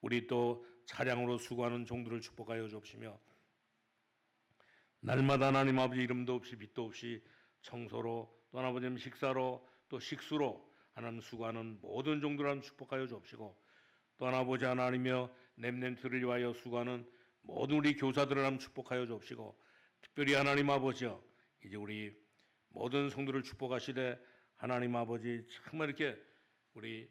우리 또 차량으로 수고하는 종들을 축복하여 주옵시며 날마다 하나님 아버지 이름도 없이 빛도 없이 청소로 또 하나님 식사로 또 식수로 하나님 수고하는 모든 종들 하나님 축복하여 주옵시고 또 하나님 하나님이여 렘넌트를 위하여 수고하는 모든 우리 교사들을 하나님 축복하여 주옵시고 특별히 하나님 아버지여 이제 우리 모든 성도를 축복하시되 하나님 아버지 정말 이렇게 우리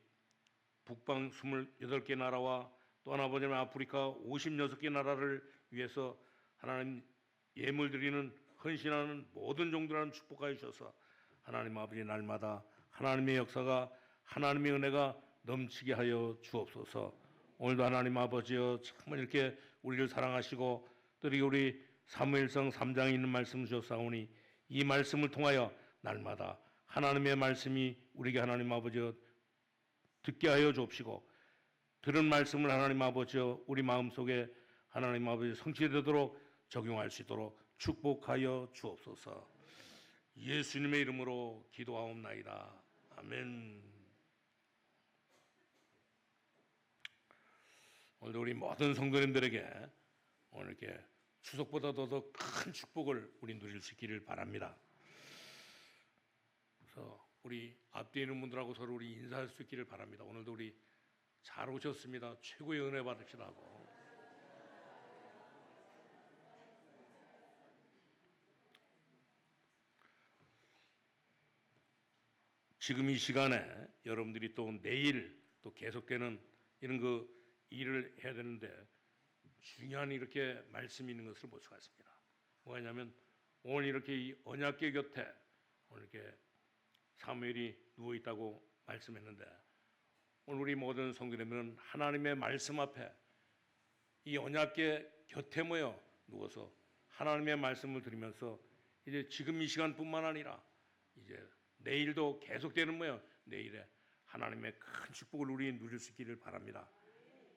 북방 28개 나라와 또 하나 보자면 아프리카 56개 나라를 위해서 하나님 예물 드리는 헌신하는 모든 종들 하나님 축복하여 주셔서 하나님 아버지 날마다 하나님의 역사가 하나님의 은혜가 넘치게 하여 주옵소서. 오늘도 하나님 아버지여 정말 이렇게 우리를 사랑하시고 또 우리 사무엘상 3장에 있는 말씀 주셨사오니 이 말씀을 통하여 날마다 하나님의 말씀이 우리에게 하나님 아버지여 듣게 하여 주옵시고 들은 말씀을 하나님 아버지여 우리 마음속에 하나님 아버지 성취되도록 적용할 수 있도록 축복하여 주옵소서. 예수님의 이름으로 기도하옵나이다. 아멘. 오늘도 우리 모든 성도님들에게 오늘 이렇게 추석보다도 더 큰 축복을 우리 누릴 수 있기를 바랍니다. 그래서 우리 앞뒤에 있는 분들하고 서로 우리 인사할 수 있기를 바랍니다. 오늘도 우리 잘 오셨습니다. 최고의 은혜 받으시라고. 지금 이 시간에 여러분들이 또 내일 또 계속되는 이런 그 일을 해야 되는데 중요한 이렇게 말씀이 있는 것을 볼 수가 있습니다. 뭐냐면 오늘 이렇게 이 언약궤 곁에 오늘 이렇게 사무엘이 누워 있다고 말씀했는데 오늘 우리 모든 성도님들은 하나님의 말씀 앞에 이 언약궤 곁에 모여 누워서 하나님의 말씀을 들으면서 이제 지금 이 시간뿐만 아니라 이제 내일도 계속되는 내일에 하나님의 큰 축복을 우리 누릴 수 있기를 바랍니다.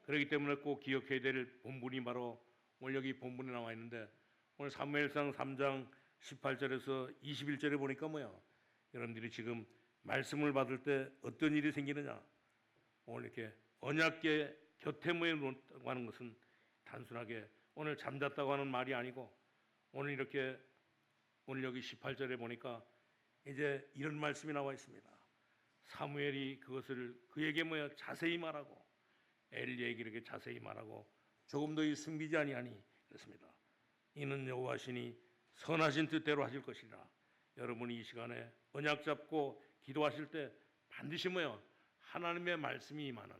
그렇기 때문에 꼭 기억해야 될 본문이 바로 오늘 여기 본문에 나와 있는데 오늘 사무엘상 3장 18절에서 21절에 보니까 여러분들이 지금 말씀을 받을 때 어떤 일이 생기느냐. 오늘 이렇게 언약궤 곁에 모여놓고 하는 것은 단순하게 오늘 잠잤다고 하는 말이 아니고 오늘 이렇게 오늘 여기 18절에 보니까 이제 이런 말씀이 나와 있습니다. 사무엘이 그것을 그에게 자세히 말하고 엘리에게 이렇게 자세히 말하고 조금 더 숨기지 아니하니 그렇습니다. 이는 여호와시니 선하신 뜻대로 하실 것이라. 여러분이 이 시간에 언약 잡고 기도하실 때 반드시 하나님의 말씀이 임하는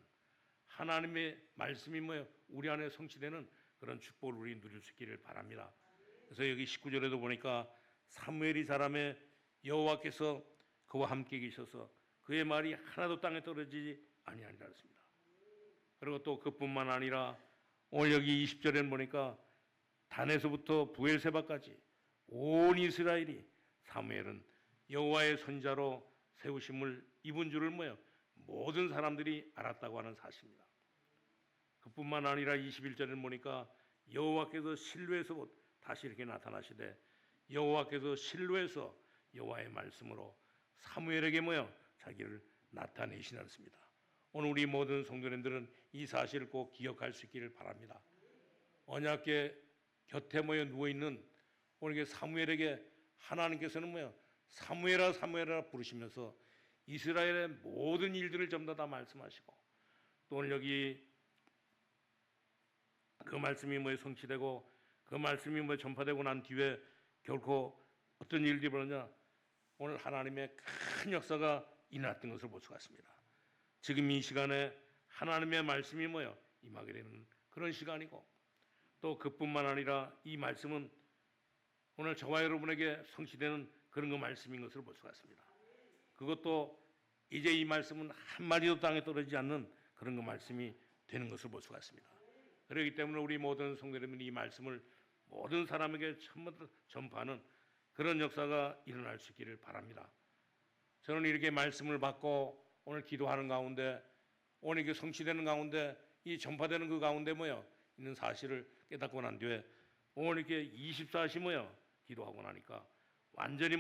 하나님의 말씀이 우리 안에 성취되는 그런 축복을 우리 누릴 수 있기를 바랍니다. 그래서 여기 19절에도 보니까 사무엘이 사람의 여호와께서 그와 함께 계셔서 그의 말이 하나도 땅에 떨어지지 아니하니라 했습니다. 그리고 또 그뿐만 아니라 오늘 여기 20절에는 보니까 단에서부터 부엘세바까지 온 이스라엘이 사무엘은 여호와의 선자로 세우심을 입은 줄을 모든 사람들이 알았다고 하는 사실입니다. 그뿐만 아니라 21절에는 보니까 여호와께서 실로에서 다시 이렇게 나타나시되 여호와께서 실로에서 여호와의 말씀으로 사무엘에게 자기를 나타내시나 했습니다. 오늘 우리 모든 성도님들은 이 사실을 꼭 기억할 수 있기를 바랍니다. 언약궤 곁에 누워있는 오늘 사무엘에게 하나님께서는 사무엘아 사무엘아 부르시면서 이스라엘의 모든 일들을 전부 다 말씀하시고 또 오늘 여기 그 말씀이 성취되고 그 말씀이 전파되고 난 뒤에 결코 어떤 일들이 벌어졌냐. 오늘 하나님의 큰 역사가 일어났던 것을 볼 수가 있습니다. 지금 이 시간에 하나님의 말씀이 임하게 되는 그런 시간이고 또 그뿐만 아니라 이 말씀은 오늘 저와 여러분에게 성취되는 그런 그 말씀인 것을 볼 수가 있습니다. 그것도 이제 이 말씀은 한마디도 땅에 떨어지지 않는 그런 그 말씀이 되는 것을 볼 수가 있습니다. 그렇기 때문에 우리 모든 성도님들이 이 말씀을 모든 사람에게 전파하는 그런 역사가 일어날 수 있기를 바랍니다. 저는 이렇게 말씀을 받고 오늘 기도하는 가운데 오늘 이게 성취되는 가운데 이 전파되는 그 가운데 있는 사실을 깨닫고 난 뒤에 오늘 이렇게 24시 기도하고 나니까 완전히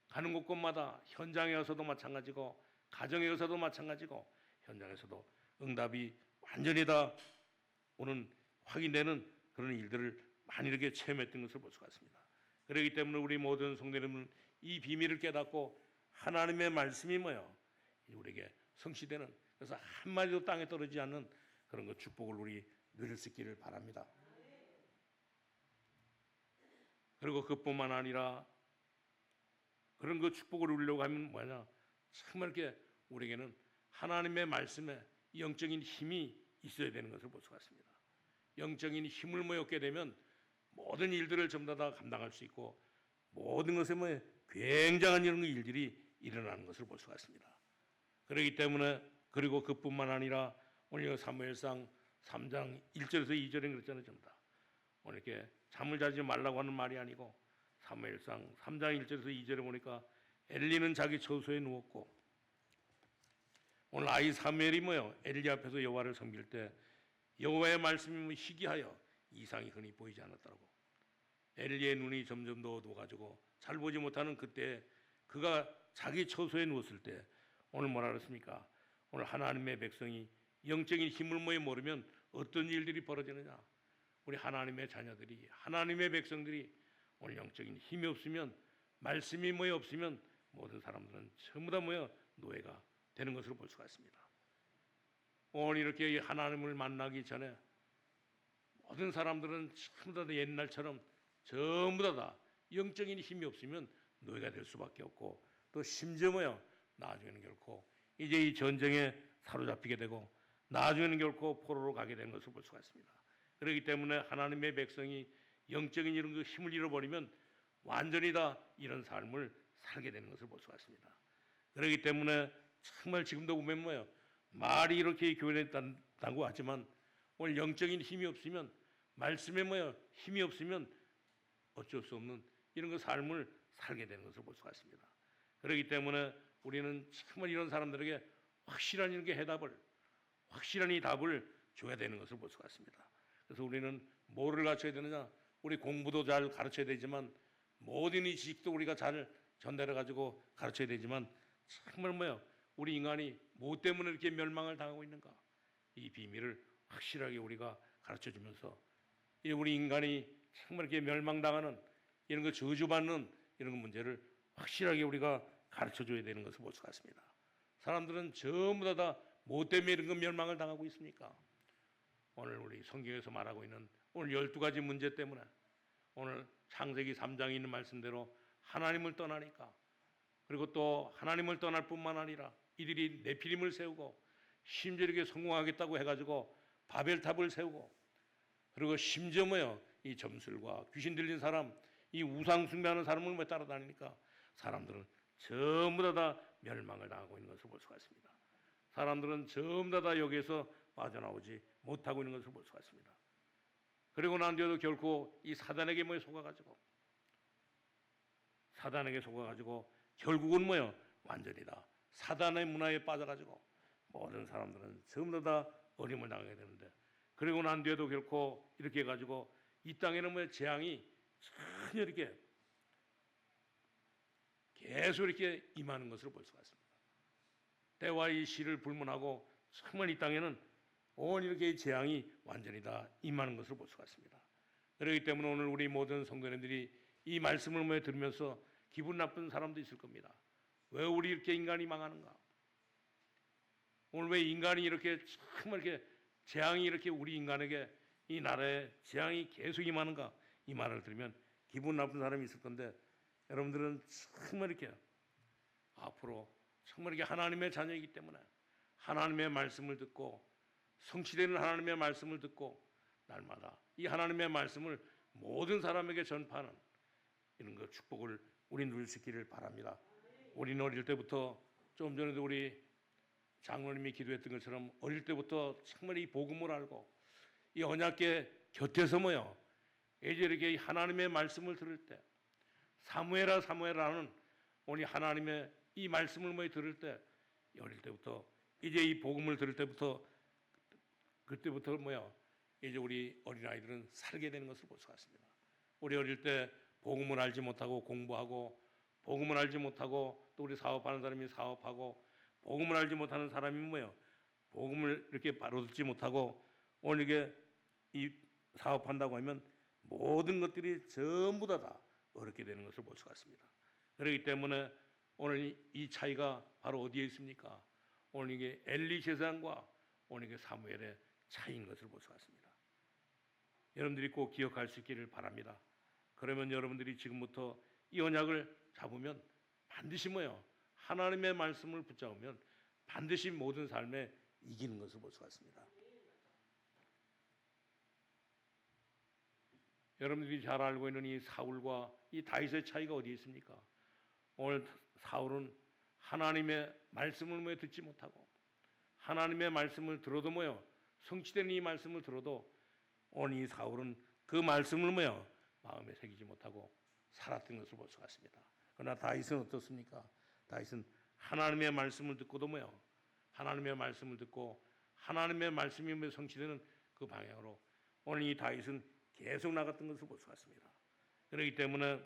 가는 곳곳마다 현장에 서도 마찬가지고 가정에 서도 마찬가지고 현장에서도 응답이 완전히 다 오는 확인되는 그런 일들을 많이 이렇게 체험했던 것을 볼 수가 있습니다. 그렇기 때문에 우리 모든 성도님은 이 비밀을 깨닫고 하나님의 말씀이 뭐요? 우리에게 성취되는, 그래서 한마디도 땅에 떨어지지 않는 그런 그 축복을 우리 누릴 수 있기를 바랍니다. 그리고 그뿐만 아니라 그런 그 축복을 누리려고 하면 뭐냐? 정말 이렇게 우리에게는 하나님의 말씀에 영적인 힘이 있어야 되는 것을 볼 수가 있습니다. 영적인 힘을 얻게 되면 모든 일들을 전부 다 감당할 수 있고 모든 것에 굉장한 이런 일들이 일어나는 것을 볼 수가 있습니다. 그렇기 때문에 그리고 그뿐만 아니라 오늘 사무엘상 3장 1절에서 2절에 그랬잖아요. 전부 다 오늘 이렇게 잠을 자지 말라고 하는 말이 아니고 사무엘상 3장 1절에서 2절에 보니까 엘리는 자기 처소에 누웠고, 오늘 아이 사무엘이 엘리 앞에서 여호와를 섬길 때 여호와의 말씀이 희귀하여 이상이 흔히 보이지 않았더라고. 엘리의 눈이 점점 더 어두워가지고 잘 보지 못하는 그때 그가 자기 처소에 누웠을 때 오늘 뭐라 그랬습니까? 오늘 하나님의 백성이 영적인 힘을 모르면 어떤 일들이 벌어지느냐? 우리 하나님의 자녀들이, 하나님의 백성들이 오늘 영적인 힘이 없으면, 말씀이 없으면 모든 사람들은 전부 다 노예가 되는 것으로 볼 수가 있습니다. 오늘 이렇게 하나님을 만나기 전에 모든 사람들은 전부 다 옛날처럼 전부 다 영적인 힘이 없으면 노예가 될 수밖에 없고, 또 심지어 나중에는 결코 이제 이 전쟁에 사로잡히게 되고 나중에는 결코 포로로 가게 되는 것을 볼 수가 있습니다. 그렇기 때문에 하나님의 백성이 영적인 이런 그 힘을 잃어버리면 완전히 다 이런 삶을 살게 되는 것을 볼 수가 있습니다. 그렇기 때문에 정말 지금도 보면 말이 이렇게 교회에 있다고 하지만 오늘 영적인 힘이 없으면, 말씀에 힘이 없으면 어쩔 수 없는 이런 그 삶을 살게 되는 것을 볼 수가 있습니다. 그렇기 때문에 우리는 정말 이런 사람들에게 확실한 이렇게 해답을, 확실한 이 답을 줘야 되는 것을 볼 수가 있습니다. 그래서 우리는 뭐를 가르쳐야 되느냐? 우리 공부도 잘 가르쳐야 되지만 모든 이 지식도 우리가 잘 전달해 가지고 가르쳐야 되지만 정말 우리 인간이 뭐 때문에 이렇게 멸망을 당하고 있는가? 이 비밀을 확실하게 우리가 가르쳐 주면서 우리 인간이 정말 이렇게 멸망당하는 이런 거 저주받는 이런 문제를 확실하게 우리가 가르쳐 줘야 되는 것을 볼 수가 있습니다. 사람들은 전부 다 뭐 때문에 이런 거 멸망을 당하고 있습니까? 오늘 우리 성경에서 말하고 있는 오늘 12가지 문제 때문에, 오늘 창세기 3장에 있는 말씀대로 하나님을 떠나니까, 그리고 또 하나님을 떠날 뿐만 아니라 이들이 네피림을 세우고 심지어 이렇게 성공하겠다고 해가지고 바벨탑을 세우고, 그리고 심지어 이 점술과 귀신 들린 사람, 이 우상 숭배하는 사람을 따라다니니까 사람들은 전부 다 멸망을 당하고 있는 것을 볼 수가 있습니다. 사람들은 전부 다 여기에서 빠져나오지 못하고 있는 것을 볼 수가 있습니다. 그리고 난 뒤에도 결코 이 사단에게 속아가지고, 사단에게 속아가지고 결국은 완전히 다 사단의 문화에 빠져가지고 모든 사람들은 전부 다 어림을 당하게 되는데, 그리고 난 뒤에도 결코 이렇게 해가지고 이 땅에는 재앙이 전혀 이렇게 계속 이렇게 임하는 것을 볼 수가 있습니다. 때와 이 시를 불문하고 정말 이 땅에는 온 이렇게 재앙이 완전히 다 임하는 것을 볼 수가 있습니다. 그렇기 때문에 오늘 우리 모든 성도님들이 이 말씀을 들으면서 기분 나쁜 사람도 있을 겁니다. 왜 우리 이렇게 인간이 망하는가? 오늘 왜 인간이 이렇게 정말 이렇게 재앙이 이렇게 우리 인간에게 이 나라에 재앙이 계속 임하는가? 이 말을 들으면 기분 나쁜 사람이 있을 건데, 여러분들은 정말 이렇게 앞으로 정말 이렇게 하나님의 자녀이기 때문에 하나님의 말씀을 듣고 성취되는 하나님의 말씀을 듣고 날마다 이 하나님의 말씀을 모든 사람에게 전파하는 이런 그 축복을 우리 누릴 수 있기를 바랍니다. 우리는 어릴 때부터, 좀 전에도 우리 장로님이 기도했던 것처럼 어릴 때부터 정말 이 복음을 알고 이 언약궤 곁에서 이제 이렇게 하나님의 말씀을 들을 때 사무엘아 사무엘아는 우리 하나님의 이 말씀을 들을 때, 어릴 때부터 이제 이 복음을 들을 때부터, 그때부터 이제 우리 어린아이들은 살게 되는 것을 볼 수가 있습니다. 우리 어릴 때 복음을 알지 못하고 공부하고, 복음을 알지 못하고 또 우리 사업하는 사람이 사업하고, 복음을 알지 못하는 사람이 복음을 이렇게 바로 듣지 못하고 오늘 이게 이 사업한다고 하면 모든 것들이 전부 다 어렵게 되는 것을 볼 수가 있습니다. 그렇기 때문에 오늘 이 차이가 바로 어디에 있습니까? 오늘 이게 엘리 제사장과 오늘 이게 사무엘의 차이인 것을 볼 수가 있습니다. 여러분들이 꼭 기억할 수 있기를 바랍니다. 그러면 여러분들이 지금부터 이 언약을 잡으면 반드시 뭐요? 하나님의 말씀을 붙잡으면 반드시 모든 삶에 이기는 것을 볼 수가 있습니다. 여러분들이 잘 알고 있는 이 사울과 이 다윗의 차이가 어디에 있습니까? 오늘 사울은 하나님의 말씀을 뭐요? 듣지 못하고 하나님의 말씀을 들어도 뭐요? 성취되는 이 말씀을 들어도 오늘 이 사울은 그 말씀을 뭐요? 마음에 새기지 못하고 살았던 것을 볼 수가 있습니다. 그러나 다윗은 어떻습니까? 다윗은 하나님의 말씀을 듣고도 뭐요? 하나님의 말씀을 듣고 하나님의 말씀이 성취되는 그 방향으로 오늘 이 다윗은 계속 나갔던 것을 볼 수가 있습니다. 그렇기 때문에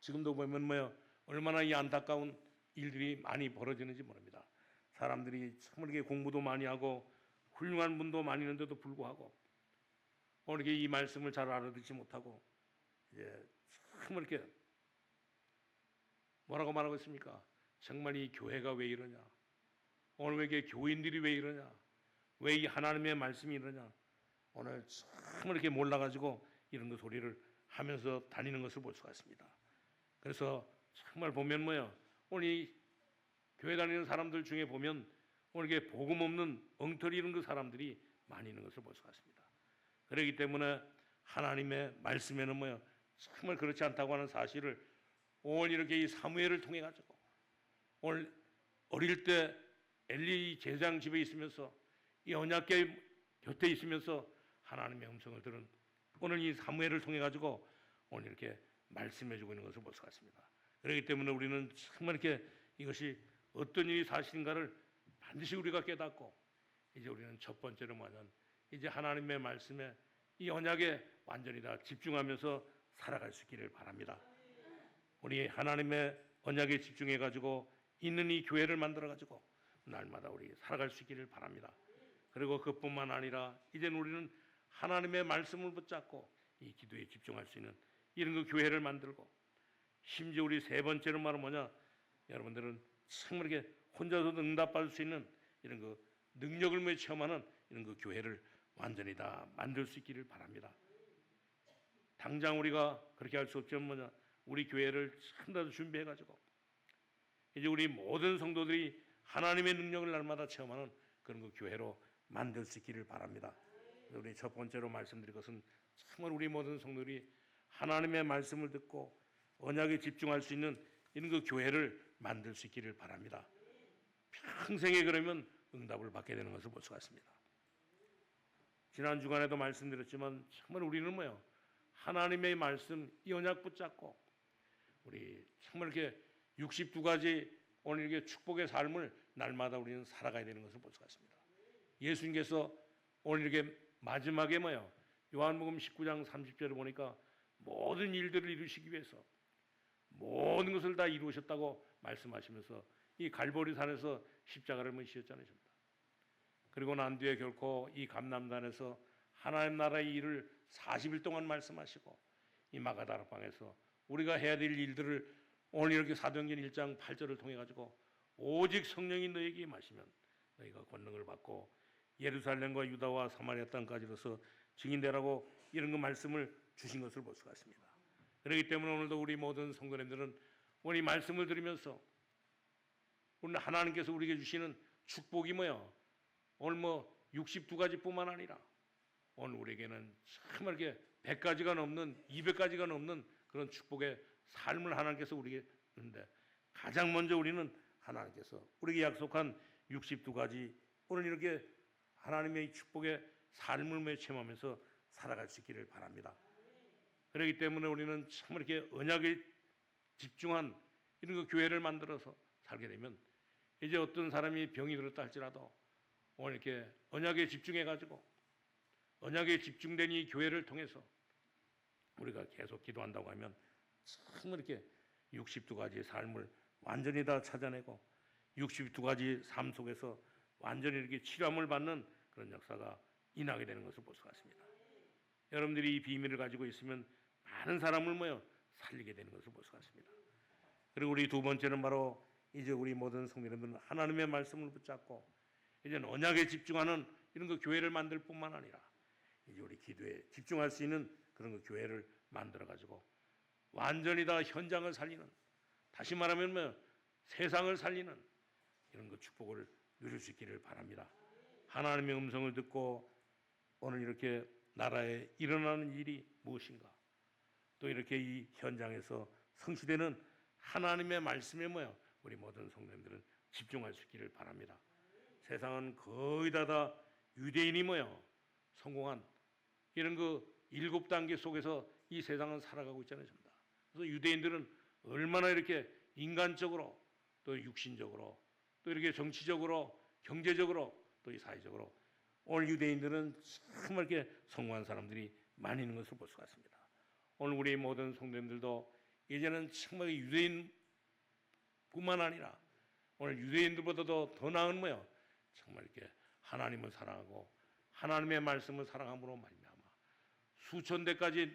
지금도 보면 뭐요? 얼마나 이 안타까운 일들이 많이 벌어지는지 모릅니다. 사람들이 정말 공부도 많이 하고 훌륭한 분도 많이 있는데도 불구하고 오늘 이 말씀을 잘 알아듣지 못하고 이제 정말 이렇게 뭐라고 말하고 있습니까? 정말 이 교회가 왜 이러냐? 오늘 왜 이게 교인들이 왜 이러냐? 왜 이 하나님의 말씀이 이러냐? 오늘 정말 이렇게 몰라가지고 이런 거 소리를 하면서 다니는 것을 볼 수가 있습니다. 그래서 정말 보면 뭐요? 오늘 이 교회 다니는 사람들 중에 보면 오늘 이게 복음 없는 엉터리 이런 그 사람들이 많이 있는 것을 볼 수가 있습니다. 그렇기 때문에 하나님의 말씀에는 뭐요? 정말 그렇지 않다고 하는 사실을 오늘 이렇게 이 사무엘을 통해 가지고 오늘 어릴 때 엘리 제사장 집에 있으면서 이 언약궤 곁에 있으면서 하나님의 음성을 들은 오늘 이 사무엘을 통해 가지고 오늘 이렇게 말씀해주고 있는 것을 볼 수가 있습니다. 그렇기 때문에 우리는 정말 이렇게 이것이 어떤 일이 사실인가를 반드시 우리가 깨닫고 이제 우리는 첫 번째로 뭐냐면 이제 하나님의 말씀에 이 언약에 완전히 다 집중하면서 살아갈 수 있기를 바랍니다. 우리 하나님의 언약에 집중해 가지고 있는 이 교회를 만들어 가지고 날마다 우리 살아갈 수 있기를 바랍니다. 그리고 그뿐만 아니라 이제는 우리는 하나님의 말씀을 붙잡고 이 기도에 집중할 수 있는 이런 그 교회를 만들고 심지어 우리 세 번째로 말은 뭐냐? 여러분들은 정말 이렇게 혼자서도 응답받을 수 있는 이런 그 능력을 체험하는 이런 그 교회를 완전히 다 만들 수 있기를 바랍니다. 당장 우리가 그렇게 할 수 없지만 뭐냐? 우리 교회를 참 더 준비해 가지고 이제 우리 모든 성도들이 하나님의 능력을 날마다 체험하는 그런 그 교회로 만들 수 있기를 바랍니다. 우리 첫 번째로 말씀드릴 것은 정말 우리 모든 성도들이 하나님의 말씀을 듣고 언약에 집중할 수 있는 이런 그 교회를 만들 수 있기를 바랍니다. 평생에 그러면 응답을 받게 되는 것을 볼 수가 있습니다. 지난 주간에도 말씀드렸지만 정말 우리는 뭐요? 하나님의 말씀 이 언약 붙잡고 우리 정말 이렇게 62가지 오늘 이렇게 축복의 삶을 날마다 우리는 살아가야 되는 것을 볼 수가 있습니다. 예수님께서 오늘 이렇게 마지막에 뭐요? 요한복음 19장 30절을 보니까 모든 일들을 이루시기 위해서 모든 것을 다 이루셨다고 말씀하시면서 이 갈보리 산에서 십자가를 지셨잖아요. 그리고 난 뒤에 결코 이 감람산에서 하나님 나라의 일을 40일 동안 말씀하시고 이 마가다락방에서 우리가 해야 될 일들을 오늘 이렇게 사도행전 1장 8절을 통해 가지고 오직 성령이 너에게 임하시면 너희가 권능을 받고 예루살렘과 유다와 사마리아 땅까지로서 증인되라고 이런 그 말씀을 주신 것을 볼 수가 있습니다. 그렇기 때문에 오늘도 우리 모든 성도님들은 오늘 이 말씀을 들으면서 오늘 하나님께서 우리에게 주시는 축복이 뭐요? 오늘 62가지뿐만 아니라 오늘 우리에게는 정말 이렇게 100가지가 넘는 200가지가 넘는 그런 축복의 삶을 하나님께서 우리에게 주는데 가장 먼저 우리는 하나님께서 우리에게 약속한 62가지 오늘 이렇게 하나님의 축복의 삶을 체험하면서 살아갈 수 있기를 바랍니다. 그렇기 때문에 우리는 정말 이렇게 언약에 집중한 이런 그 교회를 만들어서 살게 되면 이제 어떤 사람이 병이 들었다 할지라도 오늘 이렇게 언약에 집중해 가지고 언약에 집중된 이 교회를 통해서 우리가 계속 기도한다고 하면 정말 이렇게 62가지의 삶을 완전히 다 찾아내고 62가지 삶 속에서 완전히 이렇게 치료함을 받는 그런 역사가 일어나게 되는 것을 볼 수가 있습니다. 여러분들이 이 비밀을 가지고 있으면 많은 사람을 모여 살리게 되는 것을 볼 수가 있습니다. 그리고 우리 두 번째는 바로 이제 우리 모든 성도님들은 하나님의 말씀을 붙잡고 이제 언약에 집중하는 이런 그 교회를 만들 뿐만 아니라 이제 우리 기도에 집중할 수 있는 그런 그 교회를 만들어 가지고 완전히 다 현장을 살리는, 다시 말하면 뭐 세상을 살리는 이런 그 축복을 누릴 수 있기를 바랍니다. 하나님의 음성을 듣고 오늘 이렇게 나라에 일어나는 일이 무엇인가, 또 이렇게 이 현장에서 성취되는 하나님의 말씀에 모여 우리 모든 성도님들은 집중할 수 있기를 바랍니다. 세상은 거의 다 유대인이 모여 성공한 이런 그 7단계 속에서 이 세상은 살아가고 있잖아요. 그래서 유대인들은 얼마나 이렇게 인간적으로 또 육신적으로 또 이렇게 정치적으로 경제적으로 또 이 사회적으로 오늘 유대인들은 정말 이렇게 성공한 사람들이 많이 있는 것을 볼 수가 있습니다. 오늘 우리 모든 성도님들도 이제는 정말 유대인뿐만 아니라 오늘 유대인들보다도 더 나은 뭐요? 정말 이렇게 하나님을 사랑하고 하나님의 말씀을 사랑함으로 말미암아 수천 대까지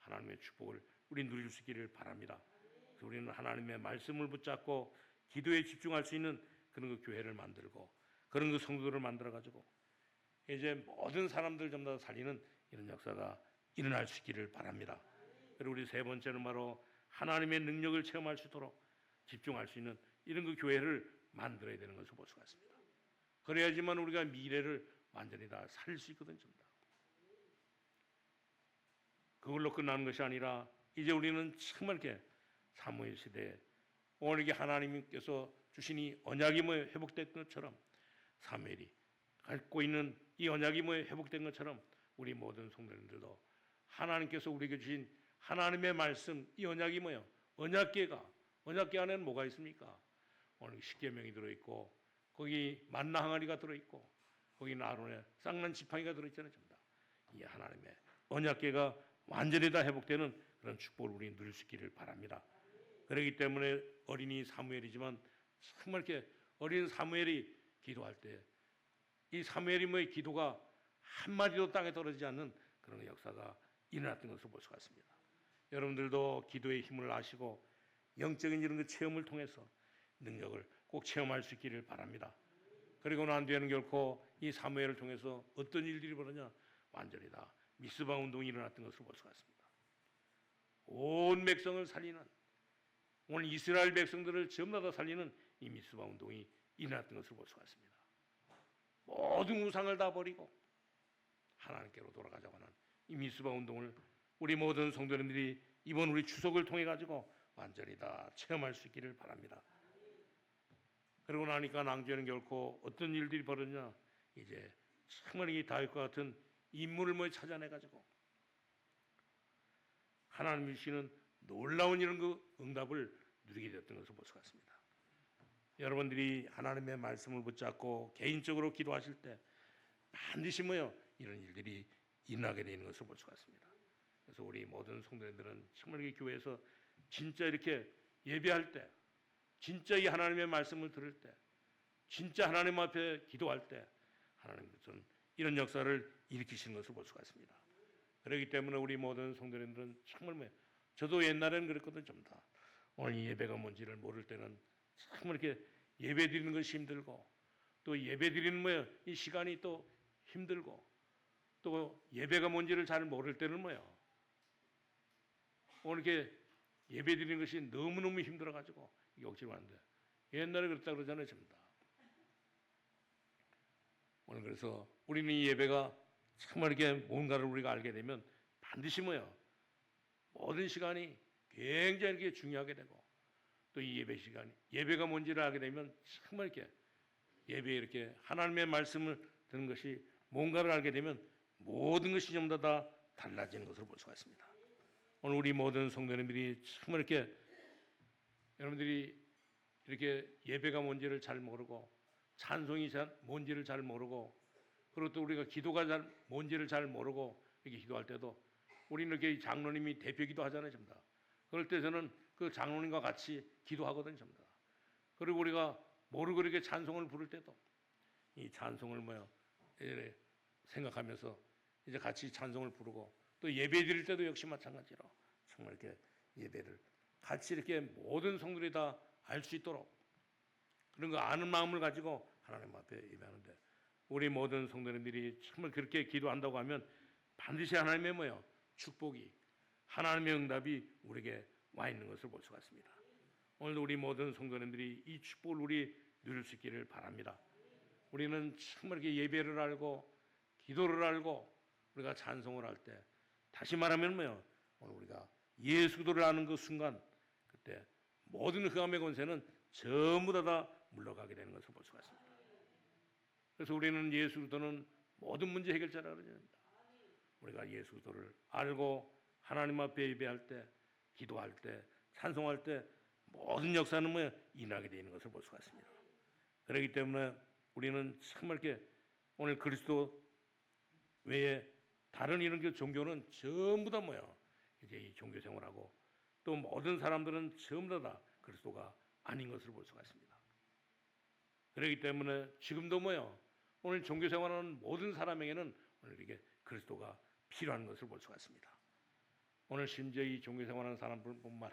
하나님의 축복을 우리 누릴 수 있기를 바랍니다. 그래서 우리는 하나님의 말씀을 붙잡고 기도에 집중할 수 있는 그런 그 교회를 만들고 그런 그 성도들을 만들어 가지고 이제 모든 사람들 전부 다 살리는 이런 역사가 일어날 수 있기를 바랍니다. 그리고 우리 세 번째는 바로 하나님의 능력을 체험할 수 있도록 집중할 수 있는 이런 그 교회를 만들어야 되는 것을 볼 수가 있습니다. 그래야지만 우리가 미래를 완전히 다 살릴 수 있거든요. 그걸로 끝나는 것이 아니라 이제 우리는 정말 이렇게 사무엘 시대에 오늘 이게 하나님께서 주신 이 언약이 뭐 회복된 것처럼 사무엘이 갖고 있는 이 언약이 뭐 회복된 것처럼 우리 모든 성도님들도 하나님께서 우리에게 주신 하나님의 말씀 이 언약이 뭐예요? 언약궤 안에는 뭐가 있습니까? 오늘 십계명이 들어있고 거기 만나 항아리가 들어있고 거기는 아론의 쌍난 지팡이가 들어있잖아요. 전부 다. 이 하나님의 언약궤가 완전히 다 회복되는 그런 축복을 우리 누릴 수 있기를 바랍니다. 그렇기 때문에 어린이 사무엘이지만 정말 이렇게 어린 사무엘이 기도할 때 이 사무엘의 기도가 한마디도 땅에 떨어지지 않는 그런 역사가 일어났던 것을 볼 수가 있습니다. 여러분들도 기도의 힘을 아시고 영적인 이런 그 체험을 통해서 능력을 꼭 체험할 수 있기를 바랍니다. 그리고 난 뒤에는 결코 이 사무엘을 통해서 어떤 일들이 벌어지냐 완전히 다 미스바 운동이 일어났던 것을 볼 수가 있습니다. 온 백성을 살리는 오늘 이스라엘 백성들을 전부 다 살리는 이 미스바 운동이 일어났던 것을 볼 수가 있습니다. 모든 우상을 다 버리고 하나님께로 돌아가자고 하는 이 미스바 운동을 우리 모든 성도님들이 이번 우리 추석을 통해 가지고 완전히 다 체험할 수 있기를 바랍니다. 그러고 나니까 낭주에는 결코 어떤 일들이 벌어지냐 이제 정말 이 다윗과 같은 인물을 뭐 찾아내 가지고 하나님이 주시는 놀라운 이런 그 응답을 누리게 됐던 것을 볼 수가 있습니다. 여러분들이 하나님의 말씀을 붙잡고 개인적으로 기도하실 때 반드시 뭐요 이런 일들이 일어나게 되는 것을 볼 수가 있습니다. 그래서 우리 모든 성도님들은 정말 이 교회에서 진짜 이렇게 예배할 때, 진짜 이 하나님의 말씀을 들을 때, 진짜 하나님 앞에 기도할 때 하나님께서는 이런 역사를 일으키시는 것을 볼 수가 있습니다. 그렇기 때문에 우리 모든 성도님들은 정말 뭐예요? 저도 옛날에는 그랬거든요. 좀 다. 오늘 이 예배가 뭔지를 모를 때는 정말 이렇게 예배 드리는 것이 힘들고 또 예배 드리는 뭐예요? 이 시간이 또 힘들고 또 예배가 뭔지를 잘 모를 때는 뭐예요? 오늘 이렇게 예배 드리는 것이 너무너무 힘들어가지고 이게 억지로 안 돼. 옛날에 그랬다 그러잖아요. 전부 다. 오늘 그래서 우리는 이 예배가 정말 이렇게 뭔가를 우리가 알게 되면 반드시 뭐예요? 모든 시간이 굉장히 이렇게 중요하게 되고 또 이 예배 시간이 예배가 뭔지를 알게 되면 정말 이렇게 예배에 이렇게 하나님의 말씀을 듣는 것이 뭔가를 알게 되면 모든 것이 전부 다 달라지는 것을 볼 수가 있습니다. 오늘 우리 모든 성도님들이 정말 이렇게 여러분들이 이렇게 예배가 뭔지를 잘 모르고 찬송이 뭔지를 잘 모르고 그리고 또 우리가 기도가 뭔지를 잘 모르고 이렇게 기도할 때도 우리는 이렇게 장로님이 대표 기도하잖아요. 전부 다. 그럴 때 저는 그 장로님과 같이 기도하거든요. 전부 다. 그리고 우리가 모르고 이렇게 찬송을 부를 때도 이 찬송을 이래 생각하면서 이제 같이 찬송을 부르고 또 예배 드릴 때도 역시 마찬가지로 정말 이렇게 예배를 같이 이렇게 모든 성도들이 다 알 수 있도록 그런 거 아는 마음을 가지고 하나님 앞에 예배하는데 우리 모든 성도님들이 정말 그렇게 기도한다고 하면 반드시 하나님의 축복이 하나님의 응답이 우리에게 와 있는 것을 볼 수가 있습니다. 오늘도 우리 모든 성도님들이 이 축복을 우리 누릴 수 있기를 바랍니다. 우리는 정말 이렇게 예배를 알고 기도를 알고 우리가 찬송을 할 때 다시 말하면 오늘 우리가 예수 그리스도를 아는 그 순간 그때 모든 흑암의 권세는 전부 다 물러가게 되는 것을 볼 수가 있습니다. 그래서 우리는 예수 그리스도는 모든 문제 해결자라고 그러는다. 우리가 예수 그리스도를 알고 하나님 앞에 예배할 때, 기도할 때, 찬송할 때 모든 역사는 일어나게 되는 것을 볼 수가 있습니다. 그렇기 때문에 우리는 정말 이렇게 오늘 그리스도 외에 다른 이런 종교는 전부 다 이제 이 종교 생활하고 또 모든 사람들은 전부 다 그리스도가 아닌 것을 볼 수가 있습니다. 그렇기 때문에 지금도 오늘 종교 생활하는 모든 사람에게는 오늘 이게 그리스도가 필요한 것을 볼 수가 있습니다. 오늘 심지어 이 종교 생활하는 사람들뿐만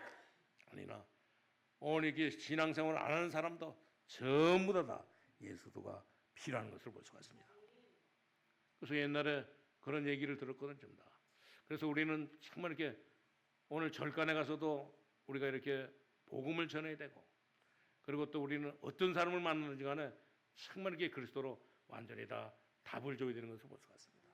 아니라 오늘 이게 신앙 생활을 안 하는 사람도 전부 다 예수도가 필요한 것을 볼 수가 있습니다. 그래서 옛날에 그런 얘기를 들었거든요. 그래서 우리는 정말 이렇게 오늘 절간에 가서도 우리가 이렇게 복음을 전해야 되고 그리고 또 우리는 어떤 사람을 만나는지 간에 정말 이렇게 그리스도로 완전히 다 답을 줘야 되는 것을 볼 수가 있습니다.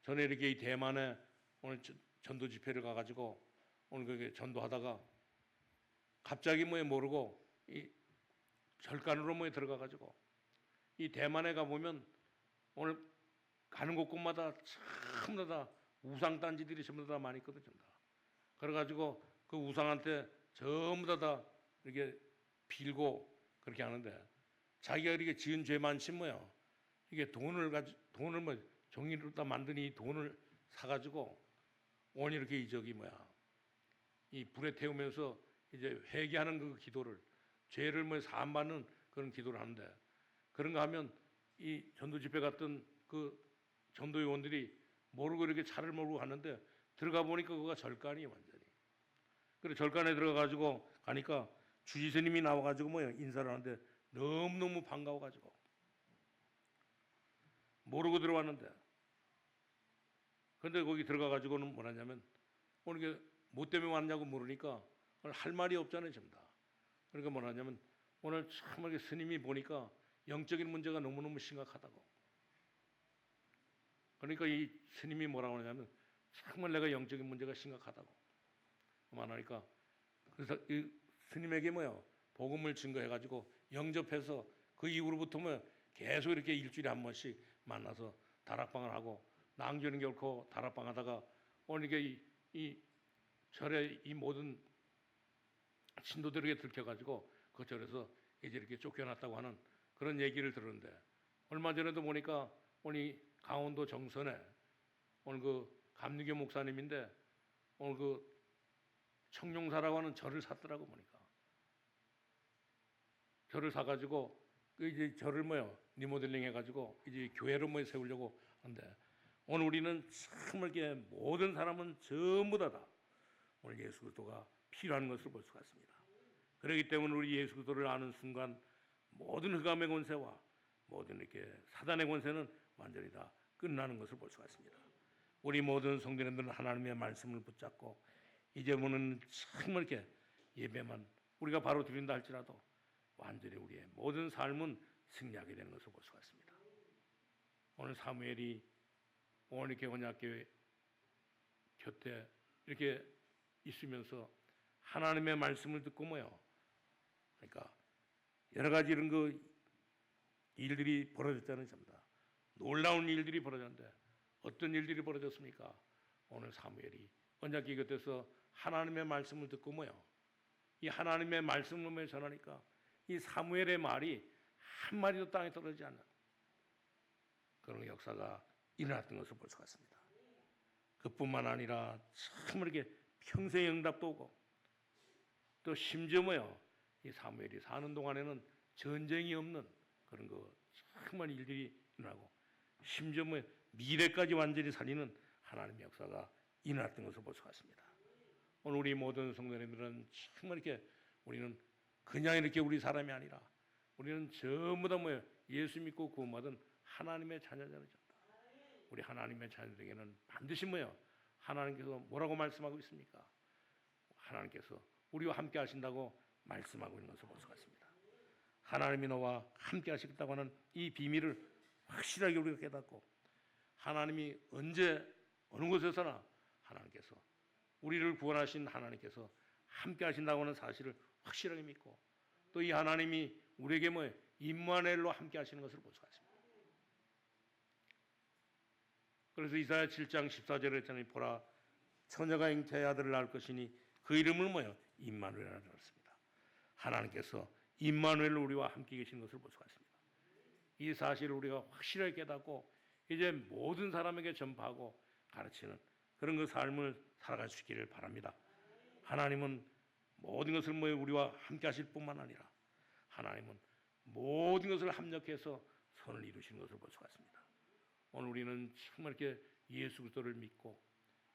전에 이렇게 이 대만에 오늘 전도 집회를 가가지고 오늘 그게 전도하다가 갑자기 모르고 이 절간으로 들어가가지고 이 대만에 가보면 오늘 가는 곳곳마다 전부 다 우상단지들이 전부 다 많이 있거든요. 그래가지고 그 우상한테 전부 다 이렇게 빌고 그렇게 하는데 자기가 이렇게 지은 죄만치 이게 돈을 종이로 다 만든 이 돈을 사가지고 온 이렇게 이 불에 태우면서 이제 회개하는 그 기도를 죄를 사함받는 그런 기도를 하는데 그런 거 하면 이 전도 집회 갔던 그 전도 요원들이 모르고 이렇게 차를 몰고 갔는데 들어가 보니까 그거가 절간이에요 완전히. 그래 절간에 들어가가지고 가니까 주지스님이 나와가지고 인사를 하는데 너무너무 반가워가지고 모르고 들어왔는데 근데 거기 들어가가지고는 뭐라냐면 오늘 이게 뭐 때문에 왔냐고 물으니까 오늘 할 말이 없잖아요 전부 다. 그러니까 뭐라냐면 오늘 참 스님이 보니까 영적인 문제가 너무너무 심각하다고. 그러니까 이 스님이 뭐라고 하냐면 정말 내가 영적인 문제가 심각하다고 말하니까 그래서 이 스님에게 복음을 증거해가지고 영접해서 그 이후로부터 계속 이렇게 일주일에 한 번씩 만나서 다락방을 하고 낭주는 결코 다락방 하다가 오늘 이게 이 절에 이 모든 신도들에게 들켜가지고 그 절에서 이제 이렇게 쫓겨났다고 하는 그런 얘기를 들었는데 얼마 전에도 보니까 오늘 강원도 정선에 오늘 그 감리교 목사님인데 오늘 그 청룡사라고 하는 절을 샀더라고 보니까 절을 사가지고 그 이제 절을 리모델링 해가지고 이제 교회로 세우려고 하는데 오늘 우리는 정말 이렇게 모든 사람은 전부 다 오늘 예수 그리스도가 필요한 것을 볼 수가 있습니다. 그렇기 때문에 우리 예수 그리스도를 아는 순간 모든 흑암의 권세와 모든 이렇게 사단의 권세는 완전히 다 끝나는 것을 볼 수가 있습니다. 우리 모든 성도님들은 하나님의 말씀을 붙잡고 이제부터는 정말 이렇게 예배만 우리가 바로 드린다 할지라도 완전히 우리의 모든 삶은 승리하게 되는 것을 볼 수가 있습니다. 오늘 사무엘이 오늘 이렇게 언약교회 곁에 이렇게 있으면서 하나님의 말씀을 듣고 그러니까 여러 가지 이런 그 일들이 벌어졌다는 점다. 놀라운 일들이 벌어졌는데 어떤 일들이 벌어졌습니까? 오늘 사무엘이 언약궤 곁에서 하나님의 말씀을 듣고 이 하나님의 말씀을 전하니까 이 사무엘의 말이 한 마디도 땅에 떨어지지 않는 그런 역사가 일어났던 것을 볼 수가 있습니다. 그뿐만 아니라 참 이렇게 평생의 응답도 오고 또 심지어 이 사무엘이 사는 동안에는 전쟁이 없는 그런 거 정말 일들이 일어나고 심지어 미래까지 완전히 살리는 하나님의 역사가 일어났던 것을 볼 수가 있습니다. 오늘 우리 모든 성도님들은 정말 이렇게 우리는 그냥 이렇게 우리 사람이 아니라 우리는 전부 다 예수 믿고 구원받은 하나님의 자녀들이다. 우리 하나님의 자녀들에게는 반드시 하나님께서 뭐라고 말씀하고 있습니까? 하나님께서 우리와 함께 하신다고 말씀하고 있는 것을 볼 수가 있습니다. 하나님이 너와 함께 하시겠다고 하는 이 비밀을 확실하게 우리가 깨닫고 하나님이 언제 어느 곳에서나 하나님께서 우리를 구원하신 하나님께서 함께 하신다고 하는 사실을 확실하게 믿고 또 이 하나님이 우리에게 임마누엘로 함께 하시는 것을 볼 수가 있습니다. 그래서 이사야 7장 14절에 했잖아요. 보라 처녀가 잉태의 아들을 낳을 것이니 그 이름을 임마누엘이라고 했습니다. 하나님께서 임마누엘로 우리와 함께 계시는 것을 볼 수가 있습니다. 이 사실을 우리가 확실하게 깨닫고 이제 모든 사람에게 전파하고 가르치는 그런 그 삶을 살아갈 수 있기를 바랍니다. 하나님은 모든 것을 우리와 함께 하실 뿐만 아니라 하나님은 모든 것을 합력해서 선을 이루시는 것을 볼 수가 있습니다. 오늘 우리는 정말 이렇게 예수 그리스도를 믿고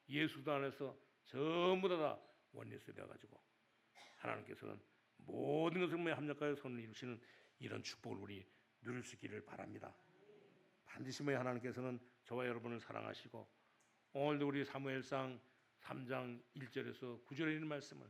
예수 그리스도 안에서 전부 다 원리스 되어가지고 하나님께서는 모든 것을 합력하여 선을 이루시는 이런 축복을 우리 누릴 수 있기를 바랍니다. 반드시 하나님께서는 저와 여러분을 사랑하시고 오늘도 우리 사무엘상 3장 1절에서 9절에 있는 말씀을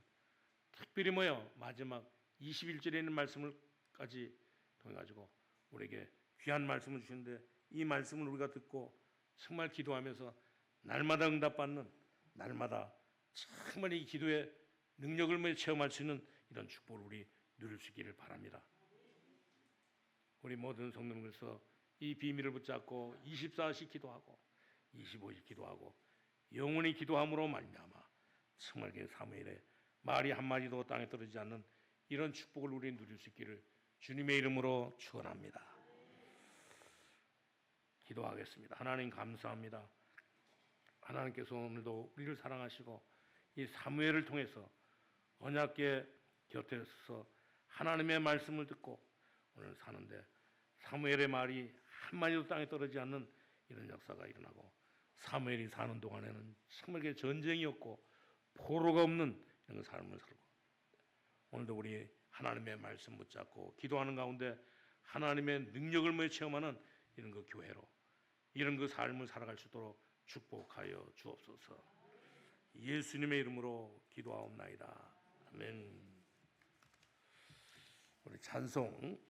특별히 마지막 21절에 있는 말씀을까지 통해 가지고 우리에게 귀한 말씀을 주시는데 이 말씀을 우리가 듣고 정말 기도하면서 날마다 응답받는 날마다 정말 이 기도의 능력을 체험할 수 있는 이런 축복을 우리 누릴 수 있기를 바랍니다. 우리 모든 성도님께서 이 비밀을 붙잡고 24시 기도하고 25시 기도하고 영원히 기도함으로 말미암아 정말 사무엘의 말이 한마디도 땅에 떨어지지 않는 이런 축복을 우리 누릴 수 있기를 주님의 이름으로 축원합니다. 기도하겠습니다. 하나님 감사합니다. 하나님께서 오늘도 우리를 사랑하시고 이 사무엘을 통해서 언약궤 곁에 서서 하나님의 말씀을 듣고 오늘 사는데 사무엘의 말이 한마디도 땅에 떨어지지 않는 이런 역사가 일어나고 사무엘이 사는 동안에는 정말 전쟁이었고 포로가 없는 이런 삶을 살고 오늘도 우리 하나님의 말씀 붙잡고 기도하는 가운데 하나님의 능력을 체험하는 이런 그 교회로 이런 그 삶을 살아갈 수 있도록 축복하여 주옵소서. 예수님의 이름으로 기도하옵나이다. 아멘. 우리 찬송